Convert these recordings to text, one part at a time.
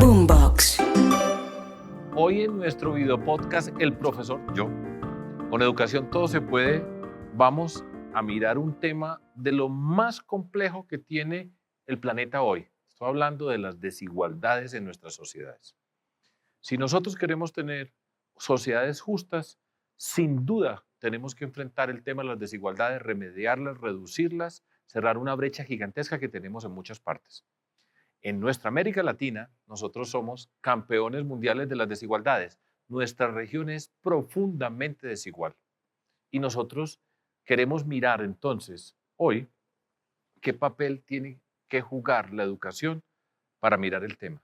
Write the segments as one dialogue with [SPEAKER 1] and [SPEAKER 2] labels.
[SPEAKER 1] Boombox.
[SPEAKER 2] Hoy en nuestro video podcast, el profesor, yo, con Educación Todo Se Puede, vamos a mirar un tema de lo más complejo que tiene el planeta hoy. Estoy hablando de las desigualdades en nuestras sociedades. Si nosotros queremos tener sociedades justas, sin duda tenemos que enfrentar el tema de las desigualdades, remediarlas, reducirlas, cerrar una brecha gigantesca que tenemos en muchas partes. En nuestra América Latina, nosotros somos campeones mundiales de las desigualdades. Nuestra región es profundamente desigual. Y nosotros queremos mirar entonces, hoy, qué papel tiene que jugar la educación para mirar el tema.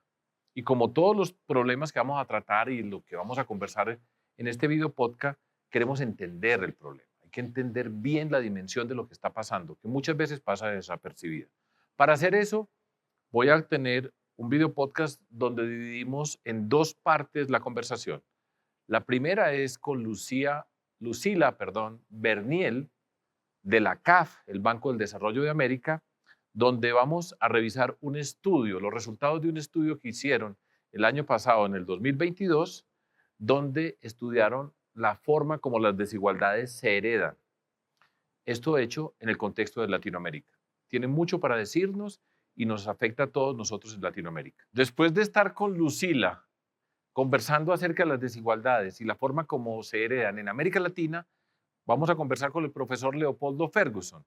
[SPEAKER 2] Y como todos los problemas que vamos a tratar y lo que vamos a conversar en este video podcast, queremos entender el problema. Hay que entender bien la dimensión de lo que está pasando, que muchas veces pasa desapercibida. Para hacer eso, voy a tener un video podcast donde dividimos en dos partes la conversación. La primera es con Lucila Berniel, de la CAF, el Banco del Desarrollo de América, donde vamos a revisar un estudio, los resultados de un estudio que hicieron el año pasado, en el 2022, donde estudiaron la forma como las desigualdades se heredan. Esto hecho en el contexto de Latinoamérica. Tiene mucho para decirnos y nos afecta a todos nosotros en Latinoamérica. Después de estar con Lucila conversando acerca de las desigualdades y la forma como se heredan en América Latina, vamos a conversar con el profesor Leopoldo Ferguson,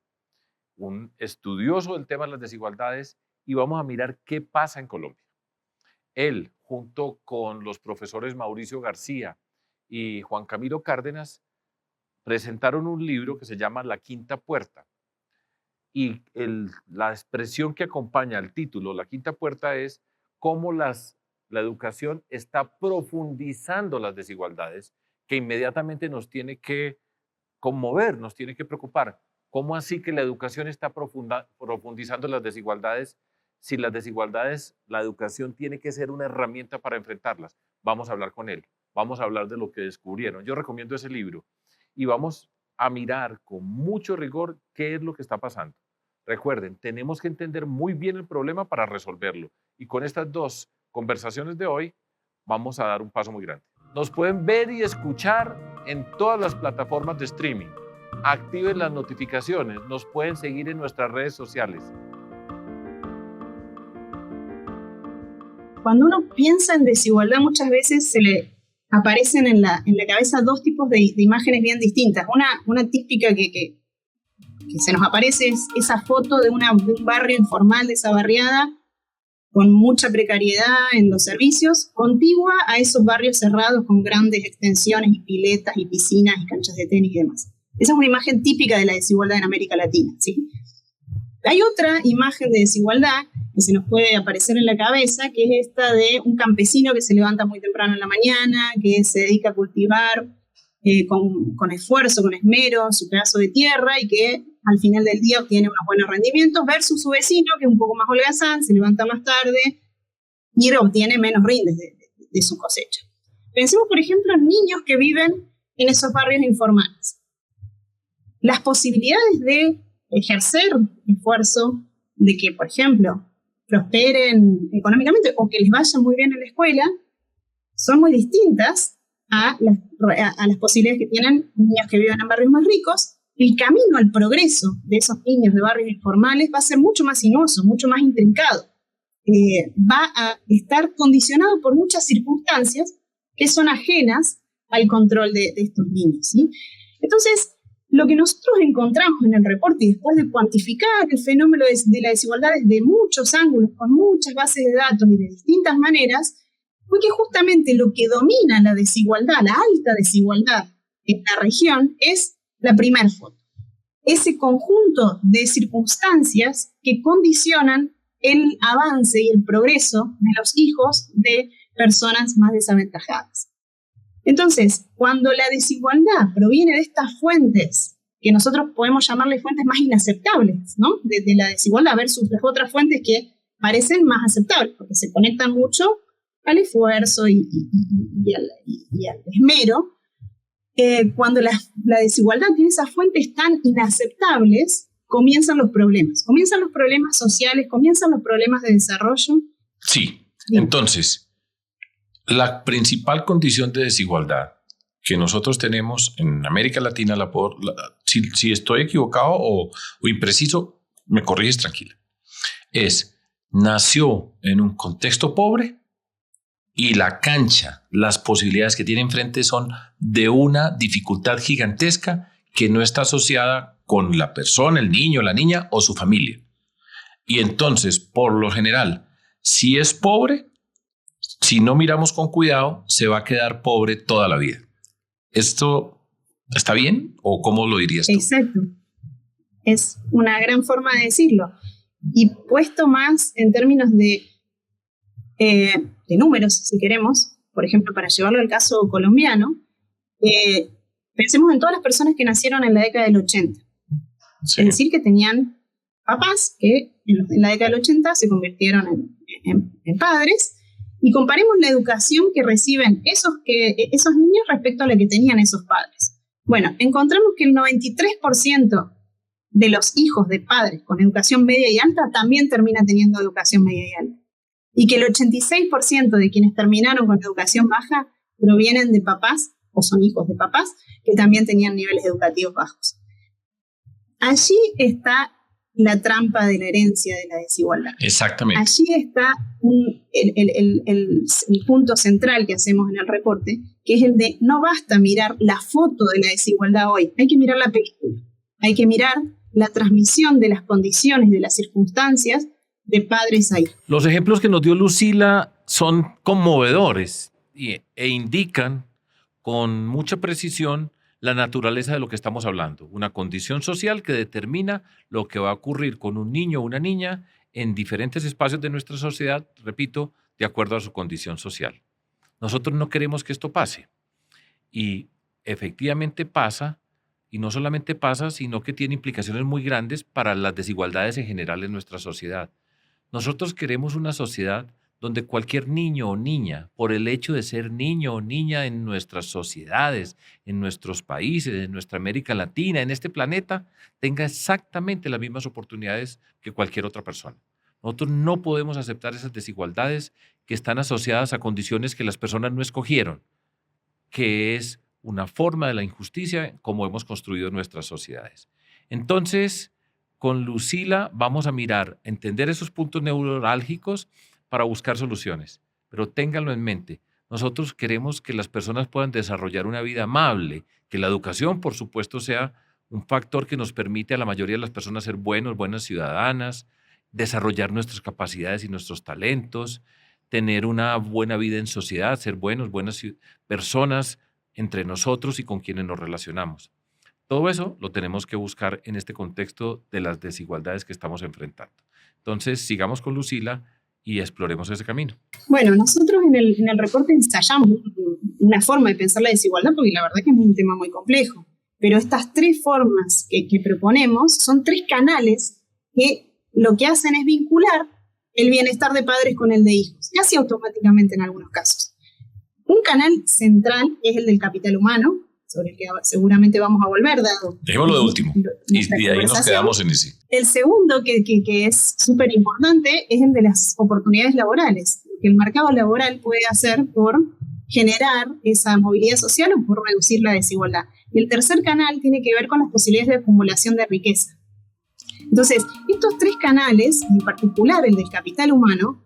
[SPEAKER 2] un estudioso del tema de las desigualdades, y vamos a mirar qué pasa en Colombia. Él, junto con los profesores Mauricio García y Juan Camilo Cárdenas, presentaron un libro que se llama La Quinta Puerta. Y la expresión que acompaña al título, La Quinta Puerta, es cómo la educación está profundizando las desigualdades, que inmediatamente nos tiene que conmover, nos tiene que preocupar. ¿Cómo así que la educación está profundizando las desigualdades? Si las desigualdades, la educación tiene que ser una herramienta para enfrentarlas. Vamos a hablar con él, vamos a hablar de lo que descubrieron. Yo recomiendo ese libro y vamos a mirar con mucho rigor qué es lo que está pasando. Recuerden, tenemos que entender muy bien el problema para resolverlo. Y con estas dos conversaciones de hoy, vamos a dar un paso muy grande. Nos pueden ver y escuchar en todas las plataformas de streaming. Activen las notificaciones. Nos pueden seguir en nuestras redes sociales.
[SPEAKER 3] Cuando uno piensa en desigualdad, muchas veces se le aparecen en la cabeza dos tipos de imágenes bien distintas. Una típica que se nos aparece es esa foto de un barrio informal, de esa barriada, con mucha precariedad en los servicios, contigua a esos barrios cerrados con grandes extensiones y piletas y piscinas y canchas de tenis y demás. Esa es una imagen típica de la desigualdad en América Latina, ¿sí? Hay otra imagen de desigualdad que se nos puede aparecer en la cabeza, que es esta de un campesino que se levanta muy temprano en la mañana, que se dedica a cultivar con esfuerzo, con esmero, su pedazo de tierra y que al final del día obtiene unos buenos rendimientos, versus su vecino, que es un poco más holgazán, se levanta más tarde y obtiene menos rindes de su cosecha. Pensemos, por ejemplo, en niños que viven en esos barrios informales. Las posibilidades de ejercer esfuerzo, de que, por ejemplo, prosperen económicamente o que les vaya muy bien en la escuela, son muy distintas a las posibilidades que tienen niños que viven en barrios más ricos. El camino al progreso de esos niños de barrios informales va a ser mucho más sinuoso, mucho más intrincado. Va a estar condicionado por muchas circunstancias que son ajenas al control de estos niños, ¿sí? Entonces, lo que nosotros encontramos en el reporte, y después de cuantificar el fenómeno de la desigualdad desde muchos ángulos, con muchas bases de datos y de distintas maneras, fue que justamente lo que domina la desigualdad, la alta desigualdad en la región, es la primera foto. Ese conjunto de circunstancias que condicionan el avance y el progreso de los hijos de personas más desaventajadas. Entonces, cuando la desigualdad proviene de estas fuentes, que nosotros podemos llamarle fuentes más inaceptables, ¿no? De la desigualdad versus las otras fuentes que parecen más aceptables, porque se conectan mucho al esfuerzo y al esmero. Cuando la desigualdad tiene esas fuentes tan inaceptables, comienzan los problemas sociales, comienzan los problemas de desarrollo.
[SPEAKER 2] Sí, Entonces, la principal condición de desigualdad que nosotros tenemos en América Latina, si estoy equivocado o impreciso, me corriges tranquila, nació en un contexto pobre y la cancha, las posibilidades que tiene enfrente son de una dificultad gigantesca que no está asociada con la persona, el niño, la niña o su familia. Y entonces, por lo general, si es pobre, si no miramos con cuidado, se va a quedar pobre toda la vida. ¿Esto está bien o cómo lo dirías tú?
[SPEAKER 3] Exacto. Es una gran forma de decirlo. Y puesto más en términos de números, si queremos, por ejemplo, para llevarlo al caso colombiano, pensemos en todas las personas que nacieron en la década del 80. Sí. Es decir, que tenían papás que en la década del 80 se convirtieron en padres, y comparemos la educación que reciben esos niños respecto a la que tenían esos padres. Bueno, encontramos que el 93% de los hijos de padres con educación media y alta también termina teniendo educación media y alta. Y que el 86% de quienes terminaron con educación baja provienen de papás o son hijos de papás que también tenían niveles educativos bajos. Allí está la trampa de la herencia de la desigualdad.
[SPEAKER 2] Exactamente.
[SPEAKER 3] Allí está el punto central que hacemos en el reporte, que es el de no basta mirar la foto de la desigualdad hoy, hay que mirar la película, hay que mirar la transmisión de las condiciones, de las circunstancias de padres a hijos.
[SPEAKER 2] Los ejemplos que nos dio Lucila son conmovedores e indican con mucha precisión la naturaleza de lo que estamos hablando, una condición social que determina lo que va a ocurrir con un niño o una niña en diferentes espacios de nuestra sociedad, repito, de acuerdo a su condición social. Nosotros no queremos que esto pase y efectivamente pasa, y no solamente pasa, sino que tiene implicaciones muy grandes para las desigualdades en general en nuestra sociedad. Nosotros queremos una sociedad donde cualquier niño o niña, por el hecho de ser niño o niña en nuestras sociedades, en nuestros países, en nuestra América Latina, en este planeta, tenga exactamente las mismas oportunidades que cualquier otra persona. Nosotros no podemos aceptar esas desigualdades que están asociadas a condiciones que las personas no escogieron, que es una forma de la injusticia como hemos construido nuestras sociedades. Entonces, con Lucila vamos a mirar, entender esos puntos neurálgicos para buscar soluciones, pero ténganlo en mente. Nosotros queremos que las personas puedan desarrollar una vida amable, que la educación, por supuesto, sea un factor que nos permite a la mayoría de las personas ser buenas ciudadanas, desarrollar nuestras capacidades y nuestros talentos, tener una buena vida en sociedad, ser buenas personas entre nosotros y con quienes nos relacionamos. Todo eso lo tenemos que buscar en este contexto de las desigualdades que estamos enfrentando. Entonces, sigamos con Lucila y exploremos ese camino.
[SPEAKER 3] Bueno, nosotros en el reporte ensayamos una forma de pensar la desigualdad, porque la verdad que es un tema muy complejo. Pero estas tres formas que proponemos son tres canales que lo que hacen es vincular el bienestar de padres con el de hijos, casi automáticamente en algunos casos. Un canal central es el del capital humano, sobre el que seguramente vamos a volver, dado.
[SPEAKER 2] Dejémoslo de último, y ahí nos quedamos en ese.
[SPEAKER 3] El segundo, que es súper importante, es el de las oportunidades laborales, que el mercado laboral puede hacer por generar esa movilidad social o por reducir la desigualdad. Y el tercer canal tiene que ver con las posibilidades de acumulación de riqueza. Entonces, estos tres canales, en particular el del capital humano,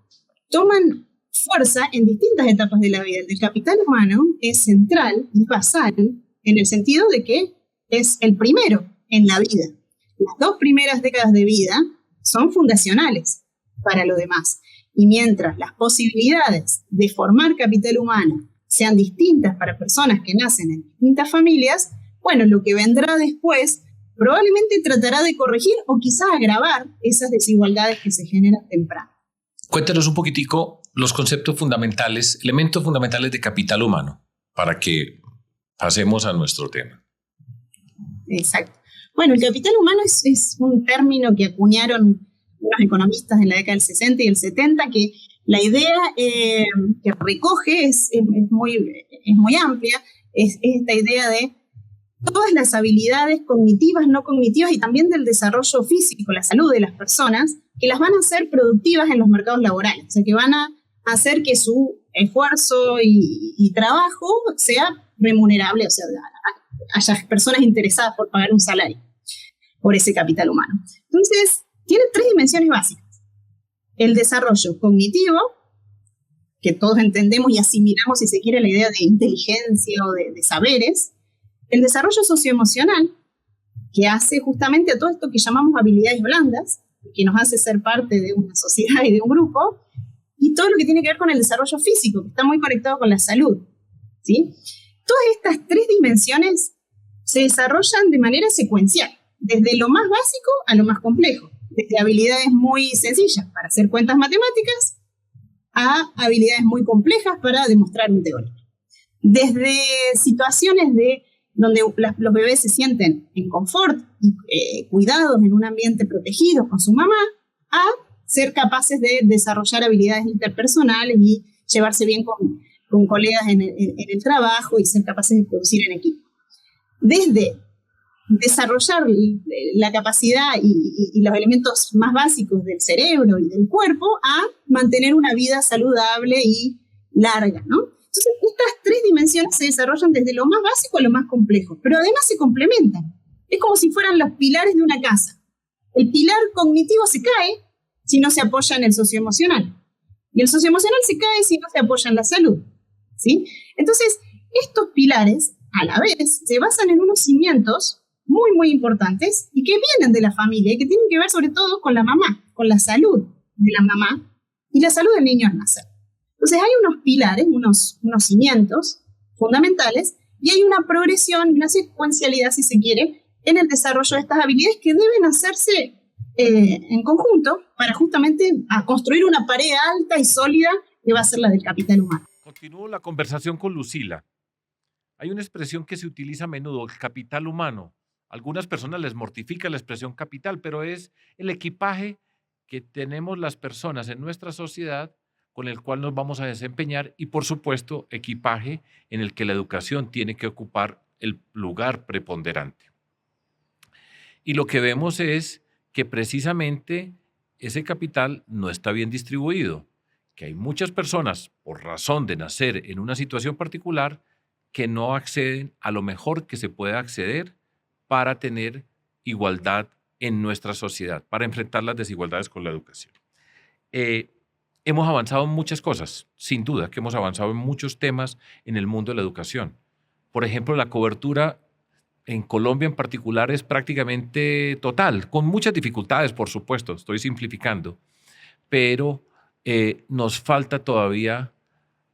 [SPEAKER 3] toman fuerza en distintas etapas de la vida. El del capital humano es central, es basal, en el sentido de que es el primero en la vida. Las dos primeras décadas de vida son fundacionales para lo demás. Y mientras las posibilidades de formar capital humano sean distintas para personas que nacen en distintas familias, bueno, lo que vendrá después probablemente tratará de corregir o quizás agravar esas desigualdades que se generan temprano.
[SPEAKER 2] Cuéntanos un poquitico los conceptos fundamentales, elementos fundamentales de capital humano, para que pasemos a nuestro tema.
[SPEAKER 3] Exacto. Bueno, el capital humano es un término que acuñaron unos economistas en la década del 60 y el 70, que la idea que recoge es muy amplia, es esta idea de todas las habilidades cognitivas, no cognitivas y también del desarrollo físico, la salud de las personas, que las van a hacer productivas en los mercados laborales, o sea, que van a hacer que su esfuerzo y trabajo sea remunerable, o sea, haya personas interesadas por pagar un salario por ese capital humano. Entonces, tiene 3 dimensiones básicas. El desarrollo cognitivo, que todos entendemos y asimilamos, si se quiere, la idea de inteligencia o de saberes. El desarrollo socioemocional, que hace justamente a todo esto que llamamos habilidades blandas, que nos hace ser parte de una sociedad y de un grupo, y todo lo que tiene que ver con el desarrollo físico, que está muy conectado con la salud, ¿sí? Todas estas 3 dimensiones se desarrollan de manera secuencial, desde lo más básico a lo más complejo, desde habilidades muy sencillas para hacer cuentas matemáticas a habilidades muy complejas para demostrar un teorema. Desde situaciones donde los bebés se sienten en confort y cuidados en un ambiente protegido con su mamá, a ser capaces de desarrollar habilidades interpersonales y llevarse bien con colegas en el trabajo y ser capaces de producir en equipo. Desde desarrollar la capacidad y los elementos más básicos del cerebro y del cuerpo a mantener una vida saludable y larga, ¿no? Entonces, estas 3 dimensiones se desarrollan desde lo más básico a lo más complejo, pero además se complementan. Es como si fueran los pilares de una casa. El pilar cognitivo se cae si no se apoya en el socioemocional. Y el socioemocional se cae si no se apoya en la salud, ¿sí? Entonces, estos pilares, a la vez, se basan en unos cimientos muy, muy importantes y que vienen de la familia y que tienen que ver sobre todo con la mamá, con la salud de la mamá y la salud del niño al nacer. Entonces hay unos pilares, unos cimientos fundamentales y hay una progresión, una secuencialidad, si se quiere, en el desarrollo de estas habilidades que deben hacerse en conjunto para justamente a construir una pared alta y sólida que va a ser la del capital humano.
[SPEAKER 2] Continúo la conversación con Lucila. Hay una expresión que se utiliza a menudo, el capital humano. A algunas personas les mortifica la expresión capital, pero es el equipaje que tenemos las personas en nuestra sociedad con el cual nos vamos a desempeñar y, por supuesto, equipaje en el que la educación tiene que ocupar el lugar preponderante. Y lo que vemos es que precisamente ese capital no está bien distribuido, que hay muchas personas, por razón de nacer en una situación particular, que no acceden a lo mejor que se puede acceder para tener igualdad en nuestra sociedad, para enfrentar las desigualdades con la educación. Hemos avanzado en muchas cosas, sin duda que hemos avanzado en muchos temas en el mundo de la educación. Por ejemplo, la cobertura en Colombia en particular es prácticamente total, con muchas dificultades, por supuesto, estoy simplificando, pero nos falta todavía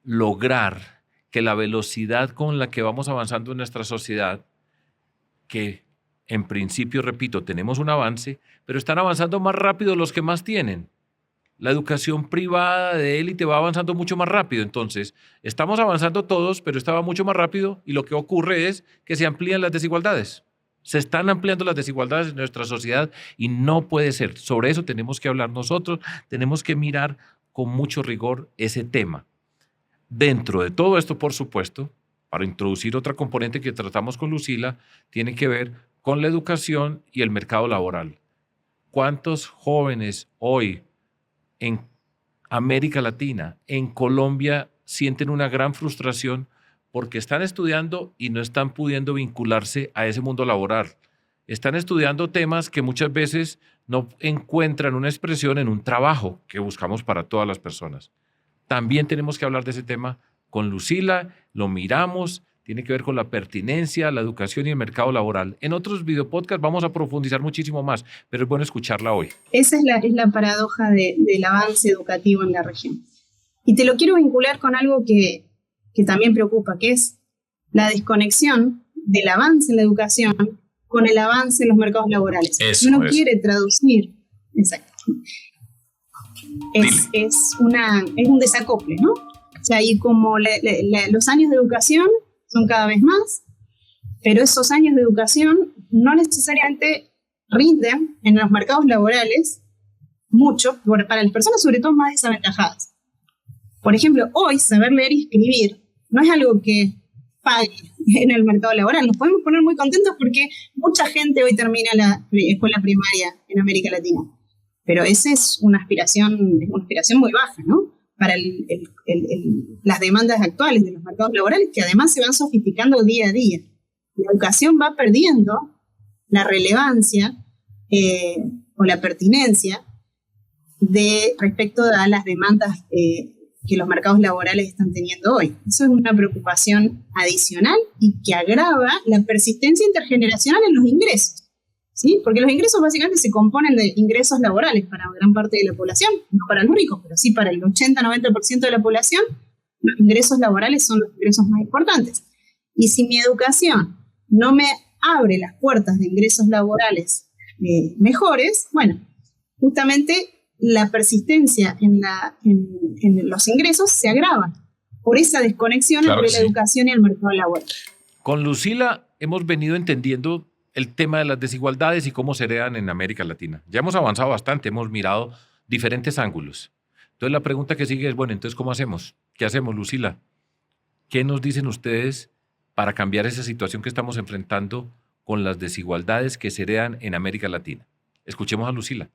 [SPEAKER 2] lograr que la velocidad con la que vamos avanzando en nuestra sociedad, que en principio, repito, tenemos un avance, pero están avanzando más rápido los que más tienen. La educación privada de élite va avanzando mucho más rápido. Entonces, estamos avanzando todos, pero esta va mucho más rápido y lo que ocurre es que se amplían las desigualdades. Se están ampliando las desigualdades en nuestra sociedad y no puede ser. Sobre eso tenemos que hablar nosotros, tenemos que mirar con mucho rigor ese tema. Dentro de todo esto, por supuesto, para introducir otra componente que tratamos con Lucila, tiene que ver con la educación y el mercado laboral. ¿Cuántos jóvenes hoy en América Latina, en Colombia, sienten una gran frustración porque están estudiando y no están pudiendo vincularse a ese mundo laboral? Están estudiando temas que muchas veces no encuentran una expresión en un trabajo que buscamos para todas las personas. También tenemos que hablar de ese tema con Lucila, lo miramos, tiene que ver con la pertinencia, la educación y el mercado laboral. En otros videopodcasts vamos a profundizar muchísimo más, pero es bueno escucharla hoy.
[SPEAKER 3] Esa es la paradoja del avance educativo en la región. Y te lo quiero vincular con algo que también preocupa, que es la desconexión del avance en la educación con el avance en los mercados laborales. Uno quiere traducir, exacto. Es un desacople, ¿no? O sea, y como los años de educación son cada vez más, pero esos años de educación no necesariamente rinden en los mercados laborales mucho para las personas, sobre todo más desaventajadas. Por ejemplo, hoy saber leer y escribir no es algo que pague en el mercado laboral. Nos podemos poner muy contentos porque mucha gente hoy termina la escuela primaria en América Latina. Pero esa es una aspiración muy baja, ¿no? para las demandas actuales de los mercados laborales, que además se van sofisticando día a día. La educación va perdiendo la relevancia o la pertinencia respecto a las demandas que los mercados laborales están teniendo hoy. Eso es una preocupación adicional y que agrava la persistencia intergeneracional en los ingresos, ¿sí? Porque los ingresos básicamente se componen de ingresos laborales para gran parte de la población, no para los ricos, pero sí para el 80-90% de la población, los ingresos laborales son los ingresos más importantes. Y si mi educación no me abre las puertas de ingresos laborales mejores, bueno, justamente la persistencia en los ingresos se agrava por esa desconexión entre la educación y el mercado laboral.
[SPEAKER 2] Con Lucila hemos venido entendiendo el tema de las desigualdades y cómo se heredan en América Latina. Ya hemos avanzado bastante, hemos mirado diferentes ángulos. Entonces la pregunta que sigue es, bueno, entonces ¿cómo hacemos? ¿Qué hacemos, Lucila? ¿Qué nos dicen ustedes para cambiar esa situación que estamos enfrentando con las desigualdades que se heredan en América Latina? Escuchemos a Lucila.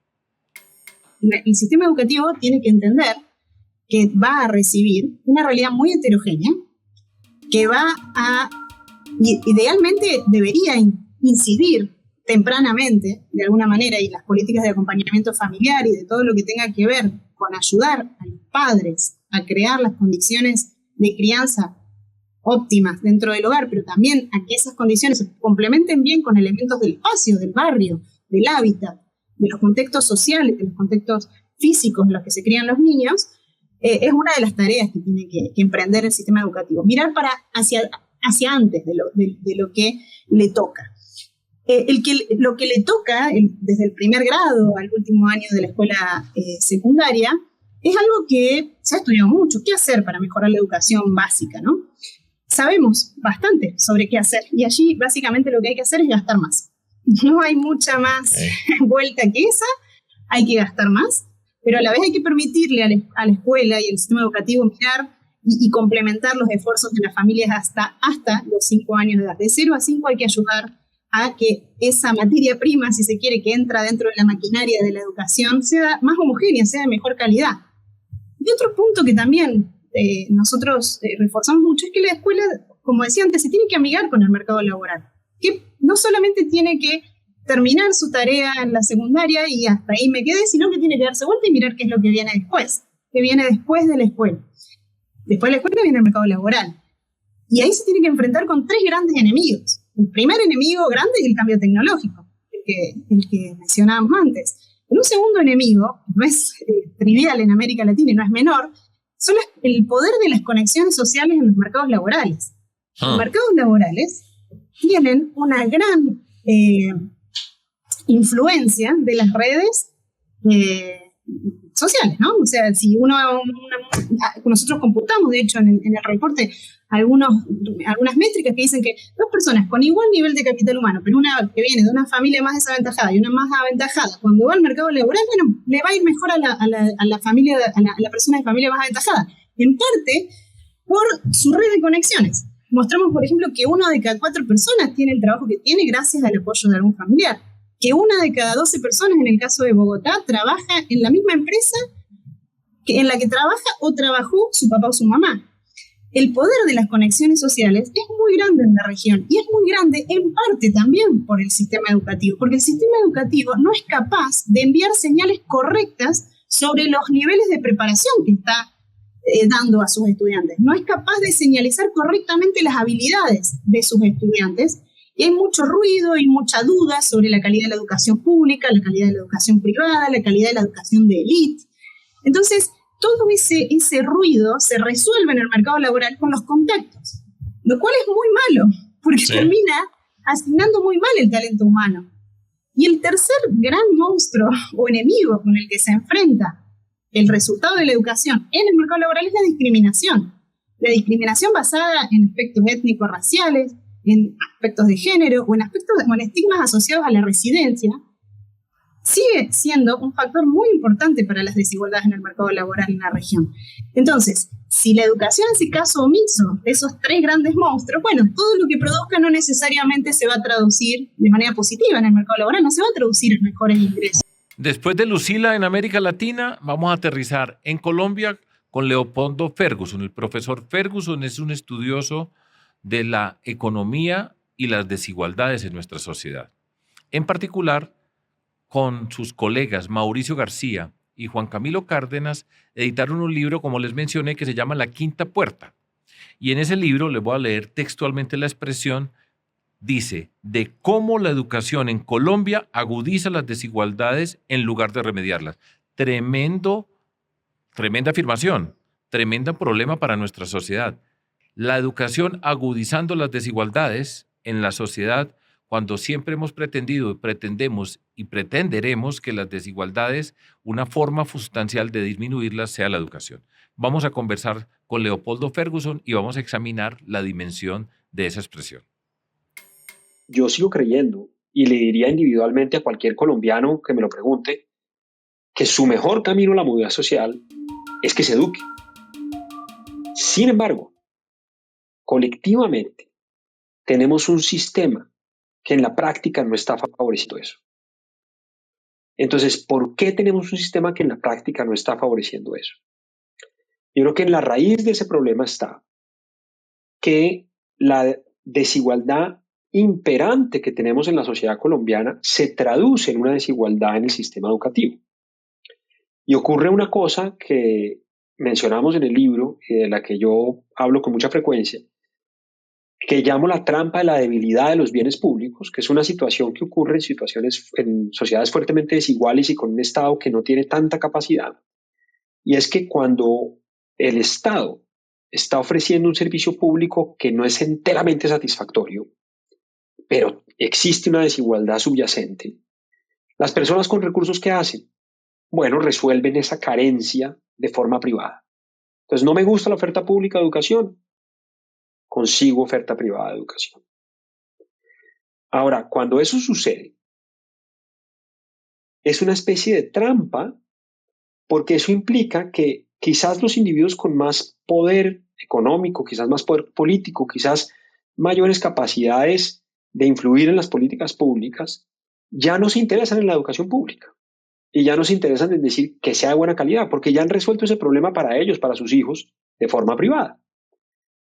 [SPEAKER 3] El sistema educativo tiene que entender que va a recibir una realidad muy heterogénea, que va a, idealmente debería incidir tempranamente, de alguna manera, y las políticas de acompañamiento familiar y de todo lo que tenga que ver con ayudar a los padres a crear las condiciones de crianza óptimas dentro del hogar, pero también a que esas condiciones se complementen bien con elementos del espacio, del barrio, del hábitat, de los contextos sociales, de los contextos físicos en los que se crían los niños, es una de las tareas que tiene que emprender el sistema educativo. Mirar hacia antes de lo que le toca. Lo que le toca desde el primer grado al último año de la escuela secundaria es algo que se ha estudiado mucho. ¿Qué hacer para mejorar la educación básica, no? Sabemos bastante sobre qué hacer y allí básicamente lo que hay que hacer es gastar más. No hay mucha más vuelta que esa, hay que gastar más, pero a la vez hay que permitirle a la escuela y al sistema educativo mirar y complementar los esfuerzos de las familias hasta los 5 años de edad. De 0 a 5 hay que ayudar a que esa materia prima, si se quiere, que entra dentro de la maquinaria de la educación, sea más homogénea, sea de mejor calidad. Y otro punto que también nosotros reforzamos mucho es que la escuela, como decía antes, se tiene que amigar con el mercado laboral, que no solamente tiene que terminar su tarea en la secundaria y hasta ahí me quedé, sino que tiene que darse vuelta y mirar qué es lo que viene después, qué viene después de la escuela. Después de la escuela viene el mercado laboral. Y ahí se tiene que enfrentar con 3 grandes enemigos. El primer enemigo grande es el cambio tecnológico, el que mencionábamos antes. Un segundo enemigo, no es trivial en América Latina y no es menor, son el poder de las conexiones sociales en los mercados laborales. Los mercados laborales tienen una gran influencia de las redes sociales, ¿no? O sea, si nosotros computamos, de hecho, en el reporte, algunas métricas que dicen que 2 personas con igual nivel de capital humano, pero una que viene de una familia más desaventajada y una más aventajada, cuando va al mercado laboral, bueno, le va a ir mejor a la persona de familia más aventajada. En parte, por su red de conexiones. Mostramos, por ejemplo, que 1 de cada 4 personas tiene el trabajo que tiene gracias al apoyo de algún familiar. Que 1 de cada 12 personas, en el caso de Bogotá, trabaja en la misma empresa en la que trabaja o trabajó su papá o su mamá. El poder de las conexiones sociales es muy grande en la región y es muy grande en parte también por el sistema educativo, porque el sistema educativo no es capaz de enviar señales correctas sobre los niveles de preparación que está dando a sus estudiantes. No es capaz de señalizar correctamente las habilidades de sus estudiantes y hay mucho ruido y mucha duda sobre la calidad de la educación pública, la calidad de la educación privada, la calidad de la educación de élite. Entonces, todo ese ruido se resuelve en el mercado laboral con los contactos, lo cual es muy malo, porque termina asignando muy mal el talento humano. Y el tercer gran monstruo o enemigo con el que se enfrenta el resultado de la educación en el mercado laboral es la discriminación. La discriminación basada en aspectos étnicos, raciales, en aspectos de género o en estigmas asociados a la residencia, sigue siendo un factor muy importante para las desigualdades en el mercado laboral en la región. Entonces, si la educación hace caso omiso de esos 3 grandes monstruos, bueno, todo lo que produzca no necesariamente se va a traducir de manera positiva en el mercado laboral, no se va a traducir en mejores ingresos.
[SPEAKER 2] Después de Lucila en América Latina, vamos a aterrizar en Colombia con Leopoldo Ferguson. El profesor Ferguson es un estudioso de la economía y las desigualdades en nuestra sociedad. En particular, con sus colegas Mauricio García y Juan Camilo Cárdenas, editaron un libro, como les mencioné, que se llama La Quinta Puerta. Y en ese libro, les voy a leer textualmente la expresión, dice, de cómo la educación en Colombia agudiza las desigualdades en lugar de remediarlas. Tremenda afirmación, tremendo problema para nuestra sociedad. La educación agudizando las desigualdades en la sociedad cuando siempre hemos pretendido, pretendemos y pretenderemos que las desigualdades, una forma sustancial de disminuirlas sea la educación. Vamos a conversar con Leopoldo Ferguson y vamos a examinar la dimensión de esa expresión.
[SPEAKER 1] Yo sigo creyendo, y le diría individualmente a cualquier colombiano que me lo pregunte, que su mejor camino a la movilidad social es que se eduque. Sin embargo, colectivamente tenemos un sistema que en la práctica no está favoreciendo eso. Entonces, ¿por qué tenemos un sistema que en la práctica no está favoreciendo eso? Yo creo que en la raíz de ese problema está que la desigualdad imperante que tenemos en la sociedad colombiana se traduce en una desigualdad en el sistema educativo. Y ocurre una cosa que mencionamos en el libro y de la que yo hablo con mucha frecuencia, que llamo la trampa de la debilidad de los bienes públicos, que es una situación que ocurre en sociedades fuertemente desiguales y con un Estado que no tiene tanta capacidad. Y es que cuando el Estado está ofreciendo un servicio público que no es enteramente satisfactorio, pero existe una desigualdad subyacente, las personas con recursos, ¿qué hacen? Bueno, resuelven esa carencia de forma privada. Entonces, no me gusta la oferta pública de educación, consigo oferta privada de educación. Ahora, cuando eso sucede, es una especie de trampa, porque eso implica que quizás los individuos con más poder económico, quizás más poder político, quizás mayores capacidades de influir en las políticas públicas, ya no se interesan en la educación pública y ya no se interesan en decir que sea de buena calidad, porque ya han resuelto ese problema para ellos, para sus hijos, de forma privada.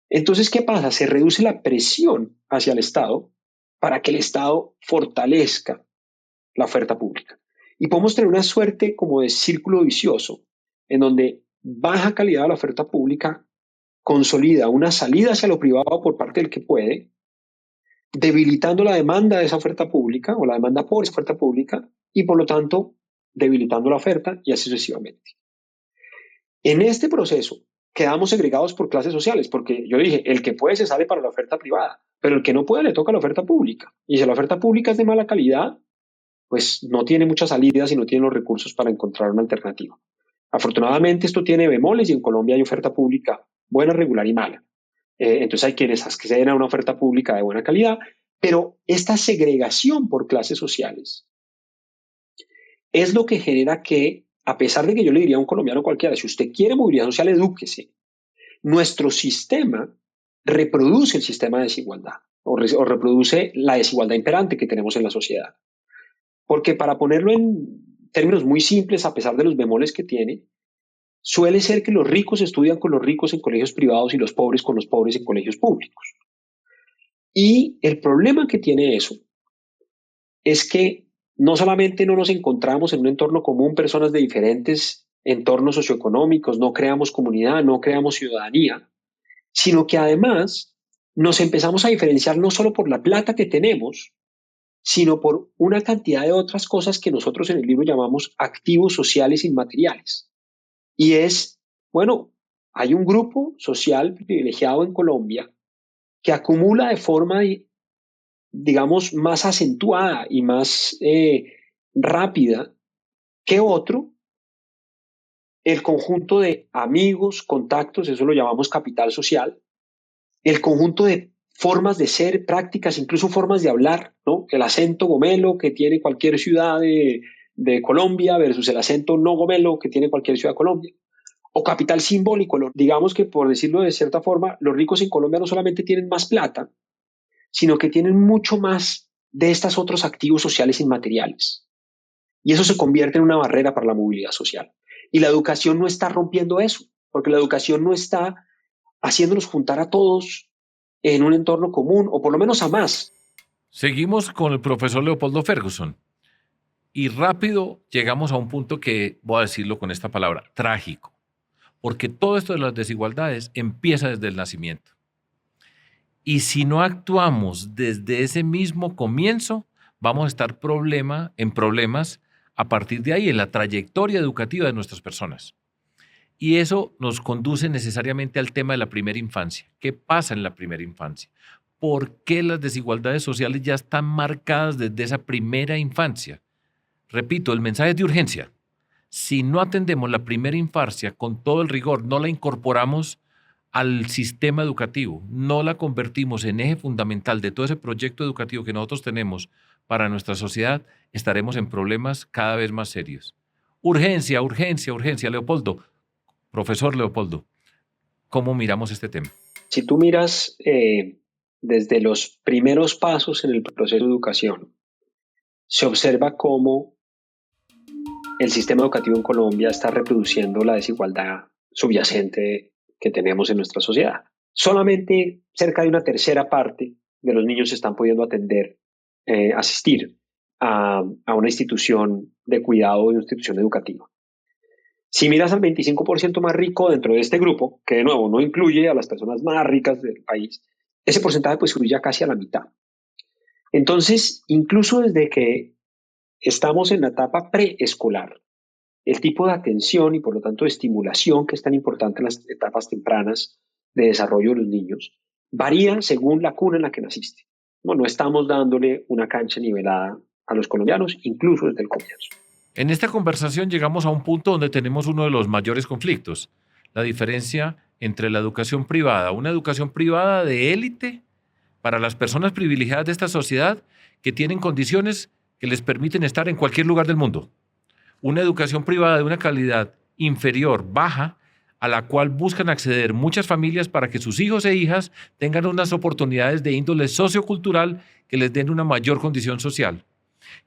[SPEAKER 1] Entonces, ¿qué pasa? Se reduce la presión hacia el Estado para que el Estado fortalezca la oferta pública. Y podemos tener una suerte como de círculo vicioso, en donde baja calidad de la oferta pública consolida una salida hacia lo privado por parte del que puede, debilitando la demanda de esa oferta pública o la demanda por esa oferta pública y por lo tanto debilitando la oferta y así sucesivamente. En este proceso quedamos segregados por clases sociales, porque yo dije, el que puede se sale para la oferta privada, pero el que no puede le toca la oferta pública. Y si la oferta pública es de mala calidad, pues no tiene muchas salidas y no tiene los recursos para encontrar una alternativa. Afortunadamente esto tiene bemoles y en Colombia hay oferta pública buena, regular y mala. Entonces hay quienes acceden a una oferta pública de buena calidad, pero esta segregación por clases sociales es lo que genera que, a pesar de que yo le diría a un colombiano cualquiera, si usted quiere movilidad social, edúquese. Nuestro sistema reproduce el sistema de desigualdad o reproduce la desigualdad imperante que tenemos en la sociedad. Porque para ponerlo en términos muy simples, a pesar de los bemoles que tiene, suele ser que los ricos estudian con los ricos en colegios privados y los pobres con los pobres en colegios públicos. Y el problema que tiene eso es que no solamente no nos encontramos en un entorno común personas de diferentes entornos socioeconómicos, no creamos comunidad, no creamos ciudadanía, sino que además nos empezamos a diferenciar no solo por la plata que tenemos, sino por una cantidad de otras cosas que nosotros en el libro llamamos activos sociales inmateriales. Y es, bueno, hay un grupo social privilegiado en Colombia que acumula de forma, digamos, más acentuada y más rápida que otro el conjunto de amigos, contactos, eso lo llamamos capital social, el conjunto de formas de ser, prácticas, incluso formas de hablar, ¿no? El acento gomelo que tiene cualquier ciudad de Colombia versus el acento no gomelo que tiene cualquier ciudad de Colombia. O capital simbólico. Digamos que, por decirlo de cierta forma, los ricos en Colombia no solamente tienen más plata, sino que tienen mucho más de estos otros activos sociales inmateriales. Y eso se convierte en una barrera para la movilidad social. Y la educación no está rompiendo eso. porque la educación no está haciéndonos juntar a todos en un entorno común, o por lo menos a más.
[SPEAKER 2] Seguimos con el profesor Leopoldo Ferguson y rápido llegamos a un punto que, voy a decirlo con esta palabra, trágico, porque todo esto de las desigualdades empieza desde el nacimiento. Y si no actuamos desde ese mismo comienzo, vamos a estar en problemas a partir de ahí, en la trayectoria educativa de nuestras personas. Y eso nos conduce necesariamente al tema de la primera infancia. ¿Qué pasa en la primera infancia? ¿Por qué las desigualdades sociales ya están marcadas desde esa primera infancia? Repito, el mensaje es de urgencia. Si no atendemos la primera infancia con todo el rigor, no la incorporamos al sistema educativo, no la convertimos en eje fundamental de todo ese proyecto educativo que nosotros tenemos para nuestra sociedad, estaremos en problemas cada vez más serios. Urgencia, urgencia, urgencia. Leopoldo, profesor Leopoldo, ¿cómo miramos este tema?
[SPEAKER 1] Si tú miras desde los primeros pasos en el proceso de educación, se observa cómo el sistema educativo en Colombia está reproduciendo la desigualdad subyacente que tenemos en nuestra sociedad. Solamente cerca de una tercera parte de los niños están pudiendo asistir a una institución de cuidado o una institución educativa. Si miras al 25% más rico dentro de este grupo, que de nuevo no incluye a las personas más ricas del país, ese porcentaje pues sube ya casi a la mitad. Entonces, incluso desde que estamos en la etapa preescolar, el tipo de atención y por lo tanto de estimulación que es tan importante en las etapas tempranas de desarrollo de los niños varía según la cuna en la que naciste. No estamos dándole una cancha nivelada a los colombianos, incluso desde el comienzo.
[SPEAKER 2] En esta conversación llegamos a un punto donde tenemos uno de los mayores conflictos, la diferencia entre la educación privada, una educación privada de élite para las personas privilegiadas de esta sociedad que tienen condiciones que les permiten estar en cualquier lugar del mundo. Una educación privada de una calidad inferior, baja, a la cual buscan acceder muchas familias para que sus hijos e hijas tengan unas oportunidades de índole sociocultural que les den una mayor condición social.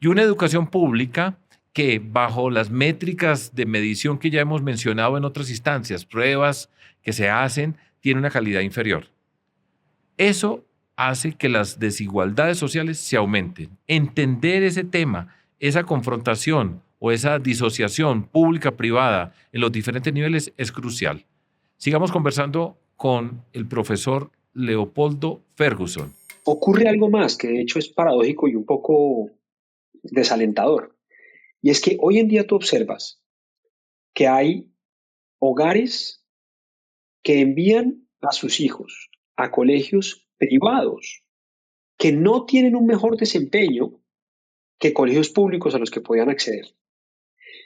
[SPEAKER 2] Y una educación pública que, bajo las métricas de medición que ya hemos mencionado en otras instancias, pruebas que se hacen, tiene una calidad inferior. Eso hace que las desigualdades sociales se aumenten. Entender ese tema, esa confrontación o esa disociación pública-privada en los diferentes niveles es crucial. Sigamos conversando con el profesor Leopoldo Ferguson.
[SPEAKER 1] Ocurre algo más que de hecho es paradójico y un poco desalentador. Y es que hoy en día tú observas que hay hogares que envían a sus hijos a colegios privados que no tienen un mejor desempeño que colegios públicos a los que podían acceder.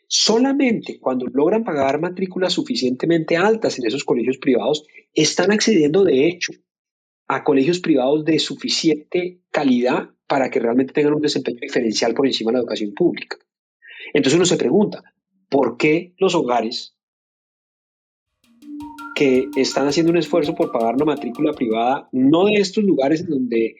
[SPEAKER 1] Solamente cuando logran pagar matrículas suficientemente altas en esos colegios privados, están accediendo de hecho a colegios privados de suficiente calidad para que realmente tengan un desempeño diferencial por encima de la educación pública. Entonces uno se pregunta, ¿por qué los hogares que están haciendo un esfuerzo por pagar una matrícula privada, no de estos lugares en donde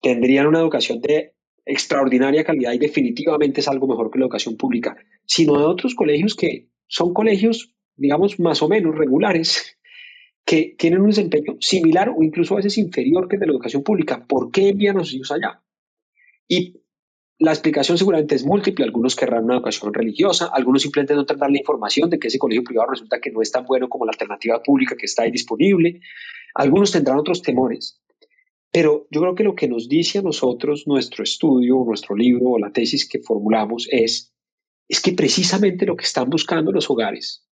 [SPEAKER 1] tendrían una educación de extraordinaria calidad y definitivamente es algo mejor que la educación pública, sino de otros colegios que son colegios, digamos, más o menos regulares, que tienen un desempeño similar o incluso a veces inferior que el de la educación pública? ¿Por qué envían a sus hijos allá? Y la explicación seguramente es múltiple. Algunos querrán una educación religiosa, algunos simplemente no tendrán la información de que ese colegio privado resulta que no es tan bueno como la alternativa pública que está ahí disponible. Algunos tendrán otros temores. Pero yo creo que lo que nos dice a nosotros nuestro estudio, nuestro libro o la tesis que formulamos es que precisamente lo que están buscando los hogares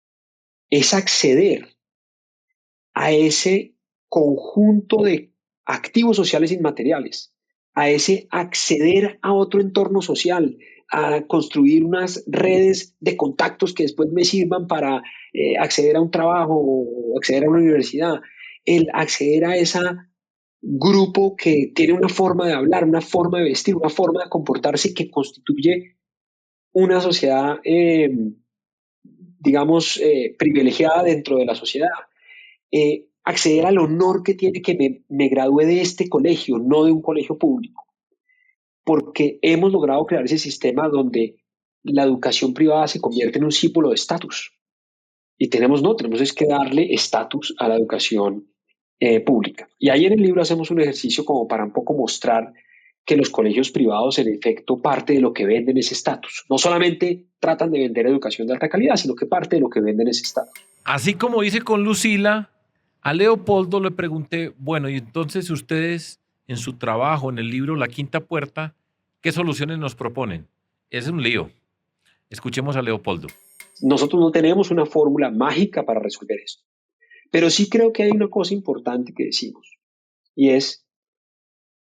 [SPEAKER 1] es acceder a ese conjunto de activos sociales inmateriales, a ese acceder a otro entorno social, a construir unas redes de contactos que después me sirvan para acceder a un trabajo o acceder a una universidad, el acceder a ese grupo que tiene una forma de hablar, una forma de vestir, una forma de comportarse que constituye una sociedad, privilegiada dentro de la sociedad. Acceder al honor que tiene que me gradué de este colegio, no de un colegio público, porque hemos logrado crear ese sistema donde la educación privada se convierte en un símbolo de estatus. Y tenemos es que darle estatus a la educación pública. Y ahí en el libro hacemos un ejercicio como para un poco mostrar que los colegios privados en efecto parte de lo que venden es estatus. No solamente tratan de vender educación de alta calidad, sino que parte de lo que venden es estatus.
[SPEAKER 2] Así como hice con Lucila, a Leopoldo le pregunté, bueno, y entonces ustedes en su trabajo, en el libro La Quinta Puerta, ¿qué soluciones nos proponen? Es un lío. Escuchemos a Leopoldo.
[SPEAKER 1] Nosotros no tenemos una fórmula mágica para resolver esto, pero sí creo que hay una cosa importante que decimos, y es,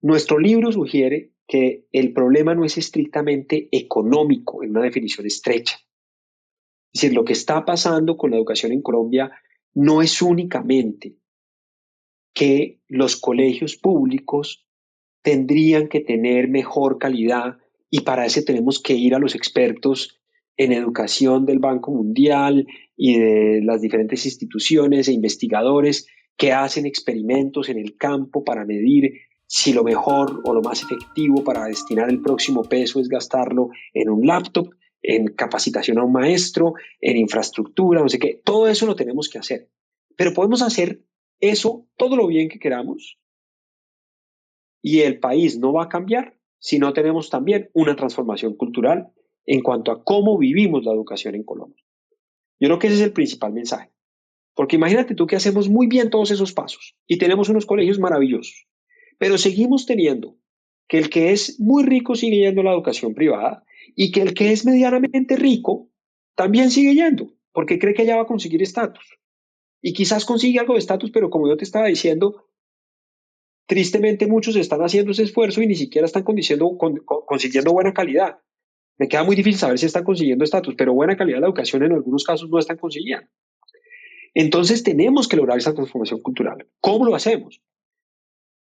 [SPEAKER 1] nuestro libro sugiere que el problema no es estrictamente económico en una definición estrecha. Es decir, lo que está pasando con la educación en Colombia no es únicamente que los colegios públicos tendrían que tener mejor calidad y para eso tenemos que ir a los expertos en educación del Banco Mundial y de las diferentes instituciones e investigadores que hacen experimentos en el campo para medir si lo mejor o lo más efectivo para destinar el próximo peso es gastarlo en un laptop, en capacitación a un maestro, en infraestructura, no sé qué. Todo eso lo tenemos que hacer. Pero podemos hacer eso todo lo bien que queramos y el país no va a cambiar si no tenemos también una transformación cultural en cuanto a cómo vivimos la educación en Colombia. Yo creo que ese es el principal mensaje. Porque imagínate tú que hacemos muy bien todos esos pasos y tenemos unos colegios maravillosos, pero seguimos teniendo que el que es muy rico sigue yendo a la educación privada y que el que es medianamente rico también sigue yendo porque cree que allá va a conseguir estatus. Y quizás consigue algo de estatus, pero como yo te estaba diciendo, tristemente muchos están haciendo ese esfuerzo y ni siquiera están consiguiendo buena calidad. Me queda muy difícil saber si están consiguiendo estatus, pero buena calidad de la educación en algunos casos no están consiguiendo. Entonces tenemos que lograr esa transformación cultural. ¿Cómo lo hacemos?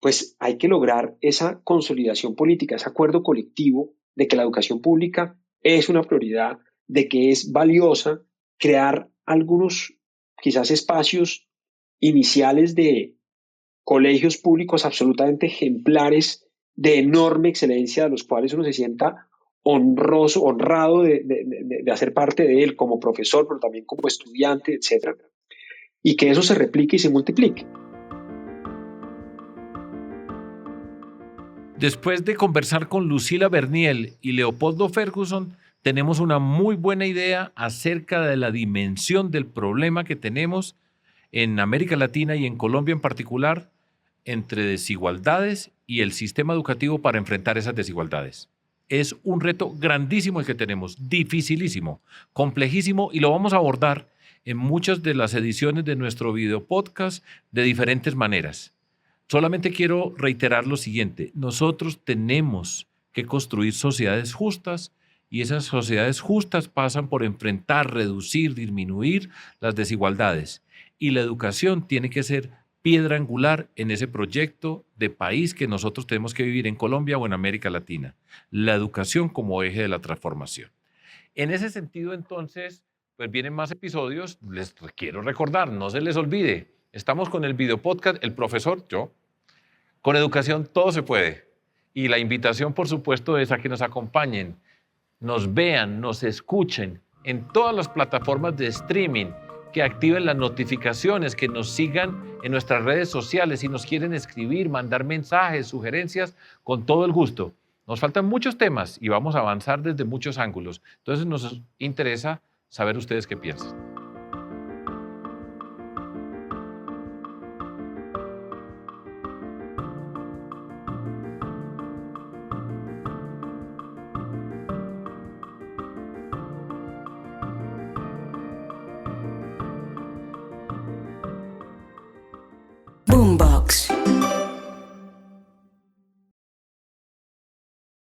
[SPEAKER 1] Pues hay que lograr esa consolidación política, ese acuerdo colectivo de que la educación pública es una prioridad, de que es valiosa, crear algunos quizás espacios iniciales de colegios públicos absolutamente ejemplares de enorme excelencia, de los cuales uno se sienta honrado de hacer parte de él como profesor, pero también como estudiante, etcétera, y que eso se replique y se multiplique.
[SPEAKER 2] Después de conversar con Lucila Berniel y Leopoldo Ferguson, tenemos una muy buena idea acerca de la dimensión del problema que tenemos en América Latina y en Colombia en particular entre desigualdades y el sistema educativo para enfrentar esas desigualdades. Es un reto grandísimo el que tenemos, dificilísimo, complejísimo, y lo vamos a abordar en muchas de las ediciones de nuestro video podcast de diferentes maneras. Solamente quiero reiterar lo siguiente: nosotros tenemos que construir sociedades justas y esas sociedades justas pasan por enfrentar, reducir, disminuir las desigualdades. Y la educación tiene que ser piedra angular en ese proyecto de país que nosotros tenemos que vivir en Colombia o en América Latina. La educación como eje de la transformación. En ese sentido, entonces, pues vienen más episodios. Les quiero recordar, no se les olvide, estamos con el video podcast, el profesor, yo. Con educación todo se puede. Y la invitación, por supuesto, es a que nos acompañen, nos vean, nos escuchen en todas las plataformas de streaming, que activen las notificaciones, que nos sigan en nuestras redes sociales. Si nos quieren escribir, mandar mensajes, sugerencias, con todo el gusto. Nos faltan muchos temas y vamos a avanzar desde muchos ángulos. Entonces nos interesa saber ustedes qué piensan.